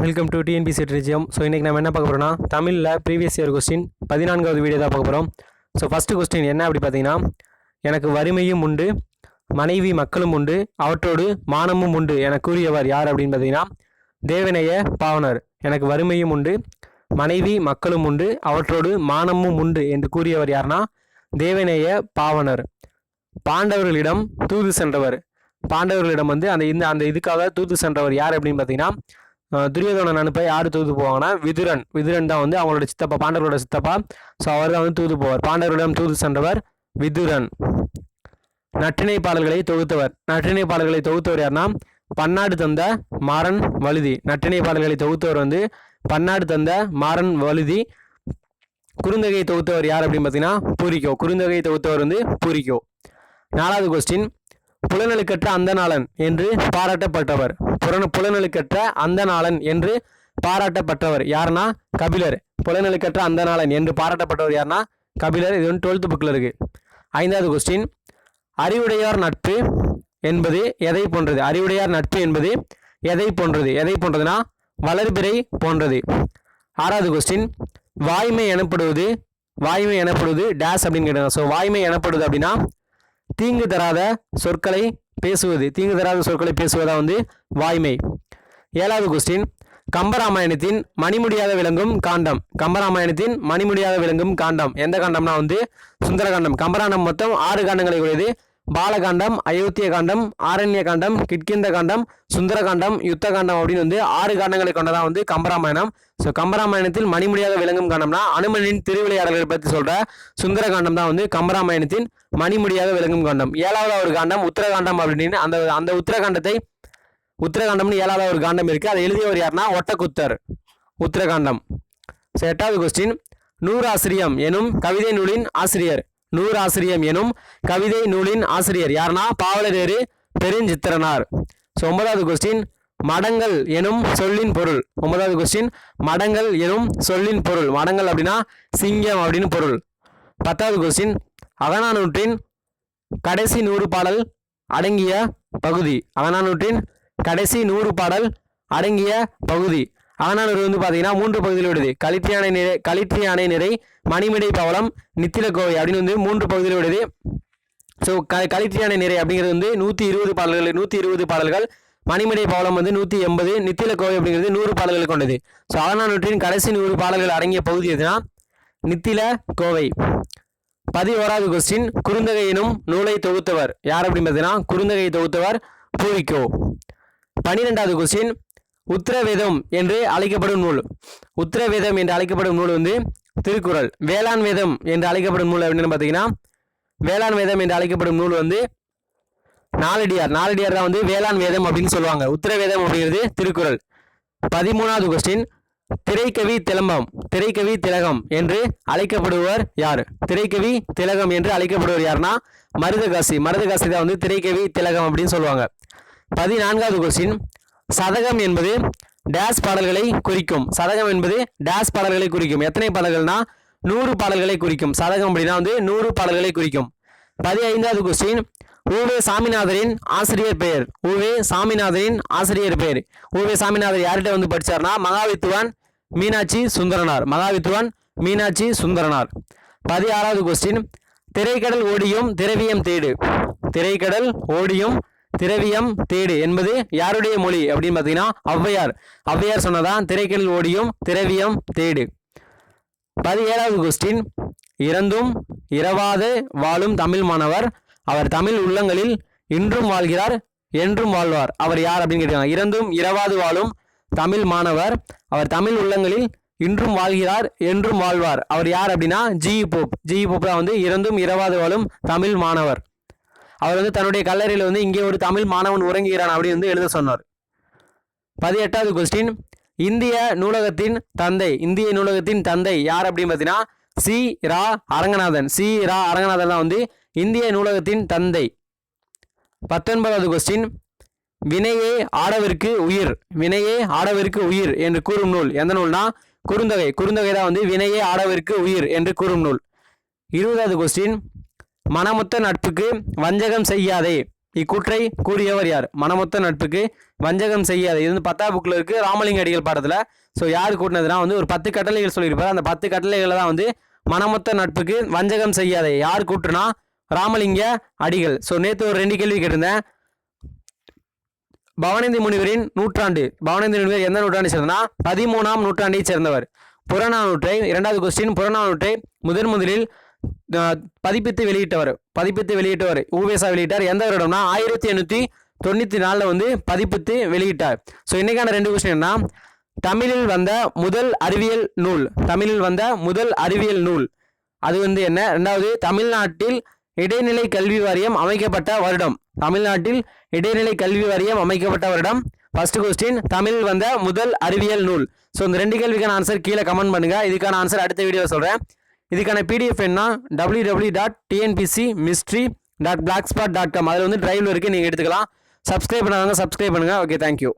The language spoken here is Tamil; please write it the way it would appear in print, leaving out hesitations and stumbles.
Welcome to TNPSC trijium. So இன்றைக்கி நம்ம என்ன பார்க்க போகிறோம்னா, தமிழில் ப்ரீவியஸ் இயர் கொஸ்டின் 14வது வீடியோ தான் பார்க்க போகிறோம். ஸோ ஃபஸ்ட்டு கொஸ்டின் என்ன அப்படி பார்த்தீங்கன்னா, எனக்கு வறுமையும் உண்டு, மனைவி மக்களும் உண்டு, அவற்றோடு மானமும் உண்டு என கூறியவர் யார் அப்படின்னு பார்த்தீங்கன்னா, தேவநேய பாவனர். எனக்கு வறுமையும் உண்டு, மனைவி மக்களும் உண்டு, அவற்றோடு மானமும் உண்டு என்று கூறியவர் யார்னா தேவநேய பாவனர். பாண்டவர்களிடம் தூது சென்றவர். பாண்டவர்களிடம் வந்து அந்த இதுக்காக தூது சென்றவர் யார் அப்படின்னு பார்த்தீங்கன்னா, துரியோதனன் அனுப்ப யார் தூது போவாங்கன்னா விதுரன். விதுரன் தான் வந்து அவங்களோட சித்தப்பா, பாண்டவர்களோட சித்தப்பா. ஸோ அவர் தான் வந்து தூது போவார். பாண்டவர்களிடம் தூது சென்றவர் விதுரன். நற்றிணை பாடல்களை தொகுத்தவர். நற்றிணை பாடல்களை தொகுத்தவர் யார்னா பன்னாடு தந்த மாறன் வழுதி. நற்றிணை பாடல்களை தொகுத்தவர் வந்து பன்னாடு தந்த மாறன் வழுதி. குறுந்தொகையை தொகுத்தவர் யார் அப்படின்னு பார்த்தீங்கன்னா பூரிக்கோ. குறுந்தொகையை தொகுத்தவர் வந்து பூரிக்கோ. 4வது கொஸ்டின், புலனலுக்கற்ற அந்தநாளன் என்று பாராட்டப்பட்டவர். புலனலுக்கற்ற அந்தநாளன் என்று பாராட்டப்பட்டவர் யாருன்னா கபிலர். புலனலுக்கற்ற அந்தநாளன் என்று பாராட்டப்பட்டவர் யாருன்னா கபிலர். இது வந்து 12th புக்கில் இருக்கு. 5வது கொஸ்டின், அறிவுடையார் நட்பு என்பது எதை போன்றது? அறிவுடையார் நட்பு என்பது எதை போன்றது? எதை போன்றதுன்னா வளர்பிறை போன்றது. 6வது கொஸ்டின், வாய்மை எனப்படுவது டேஸ் அப்படின்னு கேட்டாங்க. ஸோ வாய்மை எனப்படுவது அப்படின்னா தீங்கு தராத சொற்களை பேசுவது. தீங்கு தராத சொற்களை பேசுவதா வந்து வாய்மை. 7வது கொஸ்டின், கம்பராமாயணத்தின் மணிமுடியாக விளங்கும் காண்டம். கம்பராமாயணத்தின் மணிமுடியாக விளங்கும் காண்டம் எந்த காண்டம்னா வந்து சுந்தரகாண்டம். கம்பராமாயணம் மொத்தம் 6 காண்டங்களை உடையது. பாலகாண்டம், அயோத்திய காண்டம், ஆரண்ய காண்டம், கிட்கிந்த காண்டம், சுந்தரகாண்டம், யுத்த காண்டம் அப்படின்னு வந்து 6 காண்டங்களை கொண்டதான் வந்து கம்பராமாயணம். ஸோ கம்பராமாயணத்தில் மணிமுடியாக விளங்கும் காண்டம்னா அனுமனின் திருவிளையாடல்களை பற்றி சொல்ற சுந்தரகாண்டம் தான் வந்து கம்பராமாயணத்தின் மணிமுடியாக விளங்கும் காண்டம். 7வது ஒரு காண்டம் உத்தரகாண்டம் அப்படின்னு அந்த உத்தரகாண்டம்னு 7வது ஒரு காண்டம் இருக்கு. அதை எழுதியவர் யாருன்னா ஒட்டக்குத்தர். உத்தரகாண்டம். 8வது கொஸ்டின், நூறாசிரியம் எனும் கவிதை நூலின் ஆசிரியர். நூறாசிரியம் எனும் கவிதை நூலின் ஆசிரியர் யாருன்னா பாவலரேறு பெருஞ்சித்திரனார். ஸோ 9வது கொஸ்டின், மடங்கள் எனும் சொல்லின் பொருள். 9வது கொஸ்டின், மடங்கள் எனும் சொல்லின் பொருள். மடங்கள் அப்படின்னா சிங்கம் அப்படின்னு பொருள். 10வது கொஸ்டின், அகநானூற்றின் கடைசி 100 பாடல் அடங்கிய பகுதி. அகநானூற்றின் கடைசி 100 பாடல் அடங்கிய பகுதி. அகநானூறு வந்து பார்த்தீங்கன்னா 3 பகுதியில் விடுது. களிற்றியானை நிறை, மணிமிடை பவளம், நித்திலக்கோவை அப்படின்னு வந்து 3 பகுதியில் விடுது. ஸோ களிற்றியானை நிறை அப்படிங்கிறது வந்து 120 பாடல்கள். மணிமிடை பவளம் வந்து 180, நித்திலக்கோவை அப்படிங்கிறது 100 பாடல்களை கொண்டது. ஸோ அகநானூற்றின் கடைசி 100 பாடல்கள் அடங்கிய பகுதி எதுனா நித்திலக்கோவை. 11வது கொஸ்டின், குறுந்தொகை எனும் நூலை தொகுத்தவர் யார் அப்படின்னு பார்த்தீங்கன்னா குறுந்தொகையை தொகுத்தவர் பூரிக்கோ. 12வது கொஸ்டின், உத்தரவேதம் என்று அழைக்கப்படும் நூல். உத்தரவேதம் என்று அழைக்கப்படும் நூல் வந்து திருக்குறள். வேளாண் வேதம் என்று அழைக்கப்படும் நூல் அப்படின்னு பார்த்தீங்கன்னா வேளாண் வேதம் என்று அழைக்கப்படும் நூல் வந்து நாலடியார். நாலடியார் தான் வந்து வேளாண் வேதம் அப்படின்னு சொல்லுவாங்க. உத்தரவேதம் அப்படிங்கிறது திருக்குறள். 13வது கொஸ்டின், திரைக்கவி திலகம் என்று அழைக்கப்படுவர் யார்? திரைக்கவி திலகம் என்று அழைக்கப்படுவர் யாருன்னா மருதகாசி. மருதகாசி தான் வந்து திரைக்கவி திலகம் அப்படின்னு சொல்லுவாங்க. 14வது கொஸ்டின், சதகம் என்பது டேஸ் பாடல்களை குறிக்கும். சதகம் என்பது டேஸ் பாடல்களை குறிக்கும். எத்தனை பாடல்கள்னா 100 பாடல்களை குறிக்கும். சதகம் அப்படின்னா வந்து 100 பாடல்களை குறிக்கும். 15வது கொஸ்டின், உவே சாமிநாதரின் ஆசிரியர் பெயர். உவே சாமிநாதரின் ஆசிரியர் பெயர். உவே சாமிநாதர் யார்கிட்ட வந்து படிச்சார்னா மகாவித்துவான் மீனாட்சி சுந்தரனார். மகாவித்துவான் மீனாட்சி சுந்தரனார். 16வது கொஸ்டின், திரைக்கடல் ஓடியும் திரவியம் தேடு. திரைக்கடல் ஓடியும் திரவியம் தேடு என்பது யாருடைய மொழி அப்படின்னு பார்த்தீங்கன்னா ஔவையார். ஔவையார் சொன்னதான் திரைக்கடல் ஓடியும் திரவியம் தேடு. 17வது கொஸ்டின், இறந்தும் இரவாது வாழும் தமிழ் மாணவர். அவர் தமிழ் உள்ளங்களில் இன்றும் வாழ்கிறார் என்றும் வாழ்வார். அவர் யார் அப்படின்னு கேட்டாங்க. இறந்தும் இரவாது வாழும் தமிழ் மாணவர். அவர் தமிழ் உள்ளங்களில் இன்றும் வாழ்கிறார் என்றும் வாழ்வார். அவர் யார் அப்படின்னா ஜி போப். ஜி போப் தான் வந்து இறந்தும் இரவாது வாழும் தமிழ் மாணவர். அவர் வந்து தன்னுடைய கல்லறையில் வந்து இங்கே ஒரு தமிழ் மாணவன் உறங்குகிறான் அப்படின்னு வந்து எழுத சொன்னார். 18வது கொஸ்டின், இந்திய நூலகத்தின் தந்தை. இந்திய நூலகத்தின் தந்தை யார் அப்படின்னு பார்த்தீங்கன்னா சி ரா அரங்கநாதன். சி ரா அரங்கநாதன் தான் வந்து இந்திய நூலகத்தின் தந்தை. 19வது கொஸ்டின், வினையே ஆடவருக்கு உயிர். வினையே ஆடவருக்கு உயிர் என்று கூறும் நூல் எந்த நூல்னா குறுந்தொகை. குறுந்தொகை தான் வந்து வினையே ஆடவருக்கு உயிர் என்று கூறும் நூல். 20வது கொஸ்டின், மனமுத்த நட்புக்கு வஞ்சகம் செய்யாதே. இக்கூற்றை கூறியவர் யார்? மனமொத்த நட்புக்கு வஞ்சகம் செய்யாத. இது வந்து 10ஆம் புக்கில் இருக்குது, ராமலிங்க அடிகள் பாடத்தில். ஸோ யார் கூட்டினதுனா வந்து ஒரு 10 கட்டளைகள் சொல்லியிருப்பார். அந்த 10 கட்டளைகளை தான் வந்து மனமொத்த நட்புக்கு வஞ்சகம் செய்யாத யார் கூற்றுனா ராமலிங்க அடிகள். ஸோ நேற்று ஒரு 2 கேள்வி கேட்டிருந்தேன். பவனந்தி முனிவரின் நூற்றாண்டு, பவனந்தி முனிவர் எந்த நூற்றாண்டை சேர்ந்தனா 13ஆம் நூற்றாண்டை சேர்ந்தவர். புறநானூற்றை, 2வது கொஸ்டின், புறநானூற்றை முதலில் பதிப்பித்து வெளியிட்டவர் உவேசா வெளியிட்டார். எந்த வருடம்னா 1894 வந்து பதிப்பித்து வெளியிட்டார். ஸோ இன்னைக்கான 2 கொஸ்டின் என்ன, தமிழில் வந்த முதல் அறிவியல் நூல் அது வந்து என்ன? 2வது தமிழ்நாட்டில் இடைநிலை கல்வி வாரியம் அமைக்கப்பட்ட வருடம். ஃபர்ஸ்ட் கொஸ்டின் தமிழில் வந்த முதல் அறிவியல் நூல். ஸோ இந்த 2 கேள்விக்கான ஆன்சர் கீழே கமெண்ட் பண்ணுங்க. இதுக்கான ஆன்சர் அடுத்த வீடியோ சொல்றேன். இதுக்கான PDF என்ன www.tnpcmystery.blogspot.com. அதில் வந்து டிரைவில் இருக்குது, நீங்கள் எடுத்துக்கலாம். சப்ஸ்கிரைப் பண்ணாதவங்க சப்ஸ்கிரைப் பண்ணுங்கள். Okay, thank you.